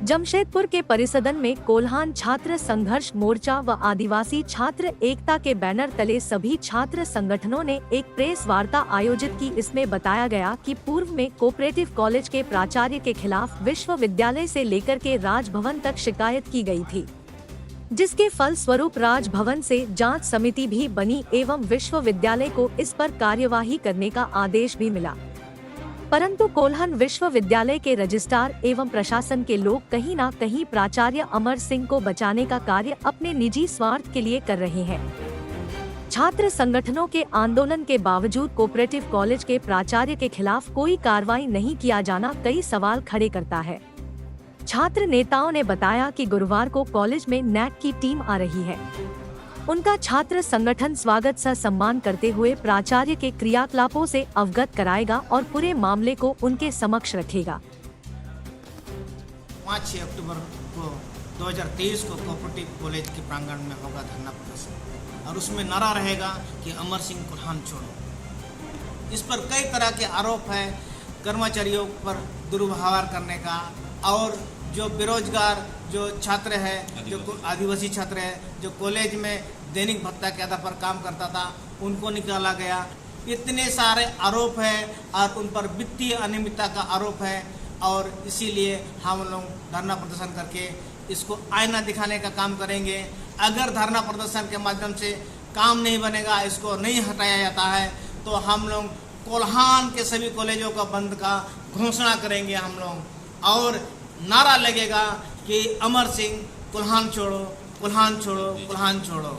जमशेदपुर के परिसदन में कोल्हान छात्र संघर्ष मोर्चा व आदिवासी छात्र एकता के बैनर तले सभी छात्र संगठनों ने एक प्रेस वार्ता आयोजित की। इसमें बताया गया कि पूर्व में कोऑपरेटिव कॉलेज के प्राचार्य के खिलाफ विश्वविद्यालय से लेकर के राजभवन तक शिकायत की गई थी, जिसके फल स्वरूप राजभवन से जांच समिति भी बनी एवं विश्वविद्यालय को इस पर कार्यवाही करने का आदेश भी मिला। परंतु कोल्हान विश्वविद्यालय के रजिस्ट्रार एवं प्रशासन के लोग कहीं न कहीं प्राचार्य अमर सिंह को बचाने का कार्य अपने निजी स्वार्थ के लिए कर रहे हैं। छात्र संगठनों के आंदोलन के बावजूद कोऑपरेटिव कॉलेज के प्राचार्य के खिलाफ कोई कार्रवाई नहीं किया जाना कई सवाल खड़े करता है। छात्र नेताओं ने बताया कि गुरुवार को कॉलेज में नैक की टीम आ रही है। उनका छात्र संगठन स्वागत सा सम्मान करते हुए प्राचार्य के क्रियाकलापों से अवगत कराएगा और पूरे मामले को उनके समक्ष रखेगा। 5-6 अक्टूबर को 2023 को कोऑपरेटिव कॉलेज के प्रांगण में होगा धरना प्रदर्शन और उसमें नारा रहेगा कि अमर सिंह कोल्हान छोड़ो। इस पर कई तरह के आरोप है, कर्मचारियों पर दुर्व्यवहार करने का, और जो बेरोजगार जो छात्र है, जो आदिवासी छात्र है, जो कॉलेज में दैनिक भत्ता के आधार पर काम करता था, उनको निकाला गया। इतने सारे आरोप है और उन पर वित्तीय अनियमितता का आरोप है और इसीलिए हम लोग धरना प्रदर्शन करके इसको आईना दिखाने का काम करेंगे। अगर धरना प्रदर्शन के माध्यम से काम नहीं बनेगा, इसको नहीं हटाया जाता है, तो हम लोग कोल्हान के सभी कॉलेजों का बंद का घोषणा करेंगे हम लोग, और नारा लगेगा कि अमर सिंह कोल्हान छोड़ो, कोल्हान छोड़ो, कोल्हान छोड़ो।